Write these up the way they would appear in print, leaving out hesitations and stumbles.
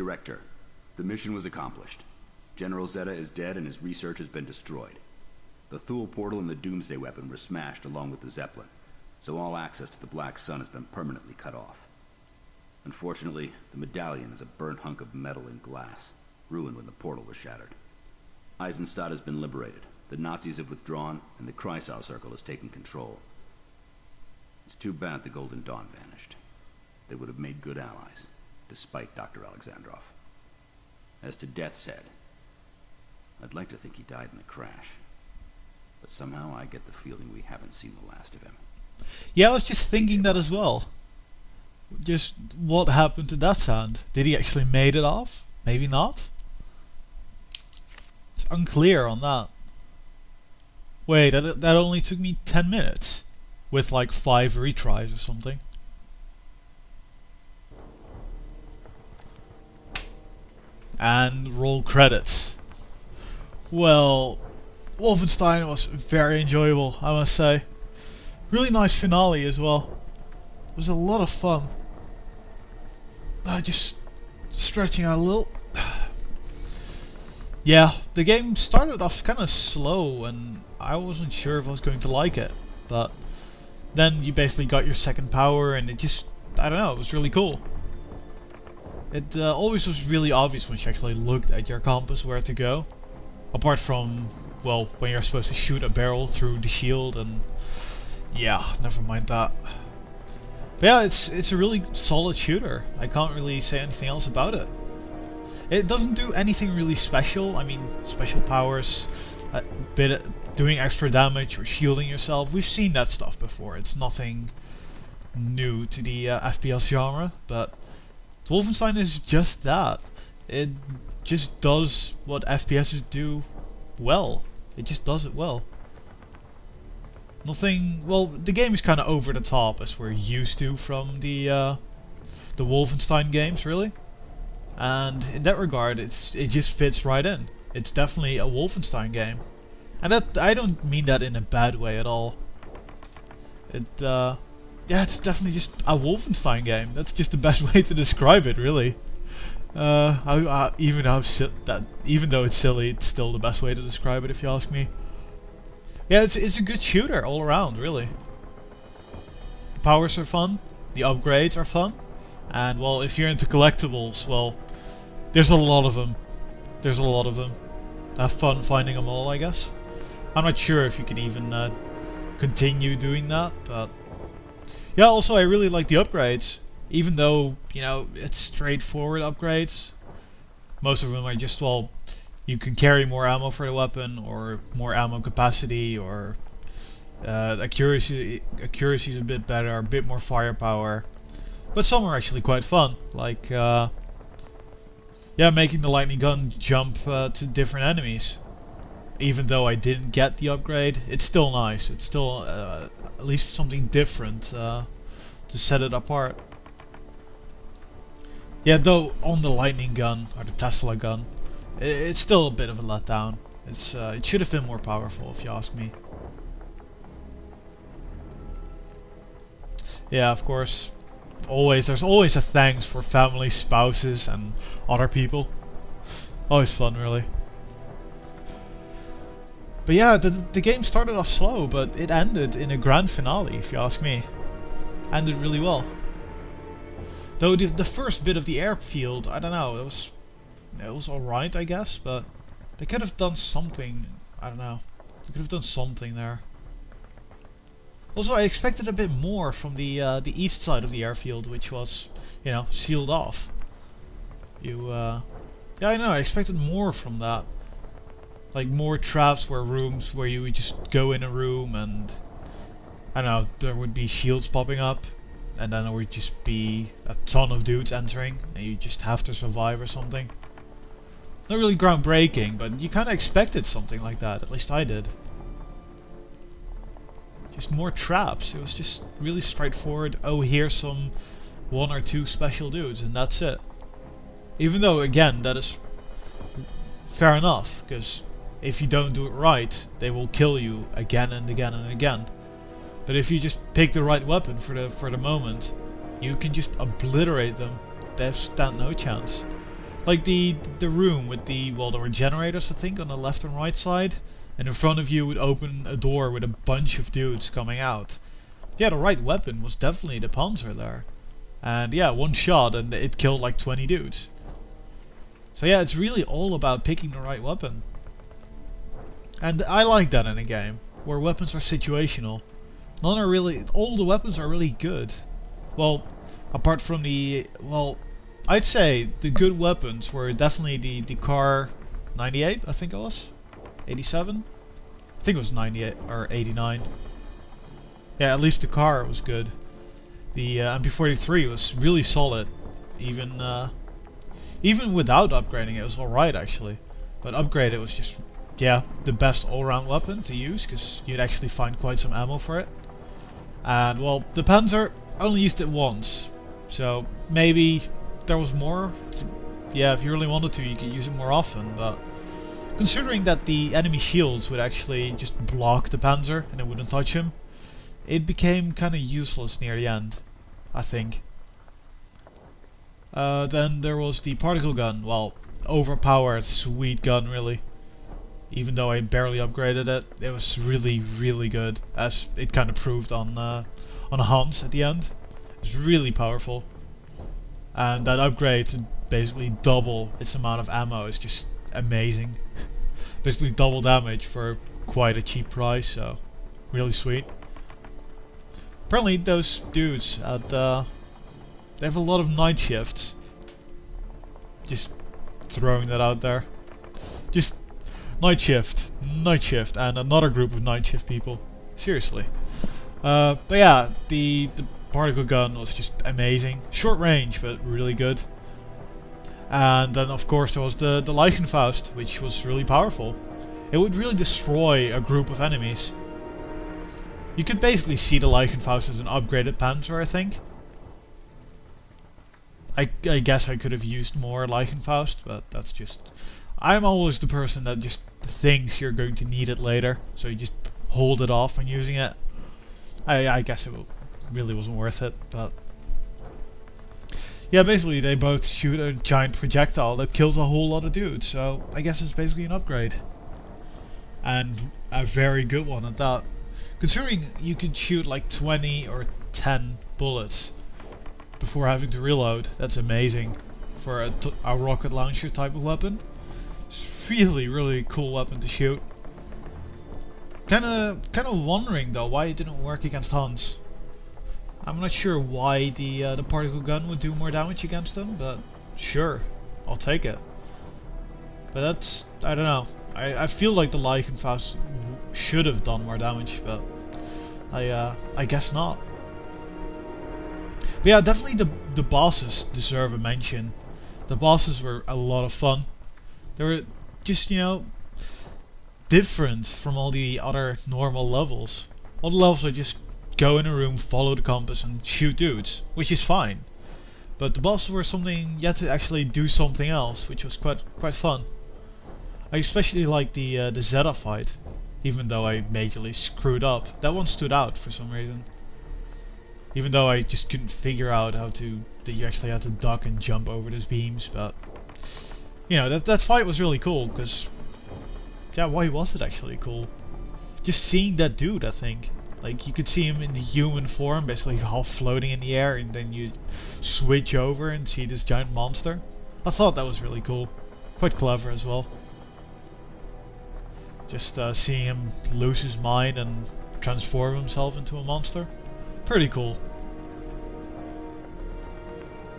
Director, the mission was accomplished. General Zeta is dead and his research has been destroyed. The Thule portal and the Doomsday weapon were smashed along with the zeppelin, so all access to the Black Sun has been permanently cut off. Unfortunately, the medallion is a burnt hunk of metal and glass, ruined when the portal was shattered. Eisenstadt has been liberated, the Nazis have withdrawn, and the Kreisau Circle has taken control. It's too bad the Golden Dawn vanished. They would have made good allies, despite Dr. Alexandrov. As to Death's Head, I'd like to think he died in the crash, but somehow I get the feeling we haven't seen the last of him. Yeah, I was just thinking that as well. Just what happened to Death's Hand? Did he actually made it off? Maybe not? It's unclear on that. Wait, that only took me 10 minutes. With like 5 retries or something. And roll credits. Well, Wolfenstein was very enjoyable, I must say. Really nice finale as well. It was a lot of fun. Just stretching out a little. Yeah, the game started off kind of slow and I wasn't sure if I was going to like it. But then you basically got your second power and it just, I don't know, it was really cool. It always was really obvious when you actually looked at your compass where to go. Apart from, well, when you're supposed to shoot a barrel through the shield and yeah, never mind that. But yeah, it's a really solid shooter. I can't really say anything else about it. It doesn't do anything really special. I mean, special powers, a bit doing extra damage or shielding yourself. We've seen that stuff before. It's nothing new to the FPS genre, but Wolfenstein is just that. It just does what FPSs do well. It just does it well. Nothing. Well, the game is kind of over the top as we're used to from the Wolfenstein games, really. And in that regard, it just fits right in. It's definitely a Wolfenstein game, and that I don't mean that in a bad way at all. Yeah, it's definitely just a Wolfenstein game. That's just the best way to describe it, really. Even though it's silly, it's still the best way to describe it, if you ask me. Yeah, it's a good shooter all around, really. The powers are fun, the upgrades are fun, and well, if you're into collectibles, well, there's a lot of them. There's a lot of them. Have fun finding them all, I guess. I'm not sure if you can even continue doing that, but yeah. Also, I really like the upgrades, even though you know it's straightforward upgrades. Most of them are just, well, you can carry more ammo for the weapon, or more ammo capacity, or accuracy is a bit better, a bit more firepower. But some are actually quite fun, like yeah, making the lightning gun jump to different enemies. Even though I didn't get the upgrade, it's still nice. It's still at least something different to set it apart. Yeah, though on the lightning gun or the Tesla gun, it's still a bit of a letdown. It should have been more powerful, if you ask me. Yeah, of course. There's always a thanks for family, spouses, and other people. Always fun, really. But yeah, the game started off slow, but it ended in a grand finale, if you ask me. Ended really well. Though the first bit of the airfield, I don't know, it was alright, I guess, but they could have done something. I don't know. They could have done something there. Also, I expected a bit more from the east side of the airfield, which was, you know, sealed off. Yeah, I know. I expected more from that. Like more traps, rooms where you would just go in a room and I don't know, there would be shields popping up, and then there would just be a ton of dudes entering, and you just have to survive or something. Not really groundbreaking, but you kind of expected something like that. At least I did. Just more traps. It was just really straightforward. Oh, here's some 1 or 2 special dudes, and that's it. Even though, again, that is fair enough, because if you don't do it right, they will kill you again and again and again. But if you just pick the right weapon for the moment, you can just obliterate them. They stand no chance. Like the room with the, well, there were generators I think on the left and right side, and in front of you would open a door with a bunch of dudes coming out. Yeah, the right weapon was definitely the Panzer there. And yeah, one shot and it killed like 20 dudes. So yeah, it's really all about picking the right weapon. And I like that in a game, where weapons are situational. None are really, all the weapons are really good. Well, apart from the, well, I'd say the good weapons were definitely the car 98, I think it was. 87? I think it was 98 or 89. Yeah, at least the car was good. The MP43 was really solid, even without upgrading it was alright actually. But upgrade it was just, yeah, the best all-round weapon to use, because you'd actually find quite some ammo for it. And well, the Panzer, I only used it once, so maybe there was more. Yeah, if you really wanted to, you could use it more often, but considering that the enemy shields would actually just block the Panzer and it wouldn't touch him, it became kind of useless near the end, I think. Then there was the particle gun. Well, overpowered, sweet gun really. Even though I barely upgraded it, it was really, really good, as it kind of proved on Hans at the end. It was really powerful, and that upgrade to basically double its amount of ammo is just amazing. Basically double damage for quite a cheap price, so really sweet. Apparently those dudes at they have a lot of night shifts. Just throwing that out there. Just night shift, and another group of night shift people. Seriously. But yeah, the particle gun was just amazing. Short range, but really good. And then of course there was the Leichenfaust, which was really powerful. It would really destroy a group of enemies. You could basically see the Leichenfaust as an upgraded Panzer, I think. I guess I could have used more Leichenfaust, but that's just... I'm always the person that just thinks you're going to need it later, so you just hold it off on using it. I guess it really wasn't worth it, but... yeah, basically they both shoot a giant projectile that kills a whole lot of dudes, so I guess it's basically an upgrade. And a very good one at that. Considering you could shoot like 20 or 10 bullets before having to reload, that's amazing for a rocket launcher type of weapon. It's really, really cool weapon to shoot. Kinda wondering though why it didn't work against Hans. I'm not sure why the particle gun would do more damage against him, but sure, I'll take it. But that's, I don't know. I feel like the Leichenfaust should have done more damage, but I guess not. But yeah, definitely the bosses deserve a mention. The bosses were a lot of fun. They were just, you know, different from all the other normal levels. All the levels are just go in a room, follow the compass and shoot dudes, which is fine. But the bosses were something, you had to actually do something else, which was quite fun. I especially like the Zeta fight, even though I majorly screwed up. That one stood out for some reason. Even though I just couldn't figure out that you actually had to duck and jump over those beams, but you know, that fight was really cool, because yeah, why was it actually cool? Just seeing that dude, I think. Like, you could see him in the human form, basically half floating in the air, and then you switch over and see this giant monster. I thought that was really cool. Quite clever as well. Just seeing him lose his mind and transform himself into a monster. Pretty cool.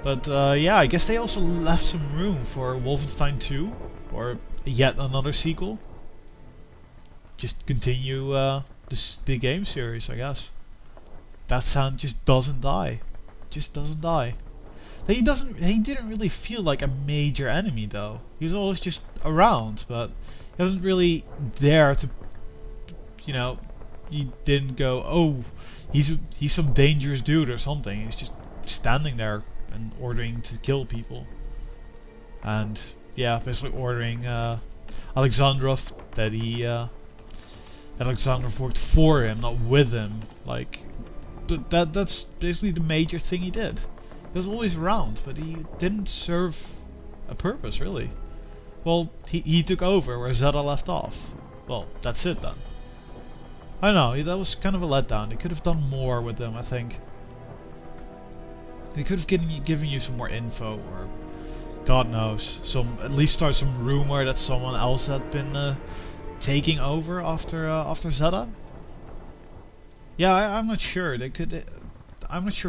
But yeah, I guess they also left some room for Wolfenstein 2, or yet another sequel. Just continue the game series, I guess. That sound just doesn't die. Just doesn't die. He didn't really feel like a major enemy though. He was always just around, but he wasn't really there to, you know, you didn't go, oh, he's some dangerous dude or something. He's just standing there and ordering to kill people. And yeah, basically ordering Alexandrov that Alexandrov worked for him, not with him. Like, but that's basically the major thing he did. He was always around, but he didn't serve a purpose, really. Well, he took over where Zeta left off. Well, that's it then. I don't know, that was kind of a letdown. They could have done more with them, I think. They could have given you some more info, or God knows, at least start some rumor that someone else had been taking over after Zeta. Yeah, I'm not sure. I'm not sure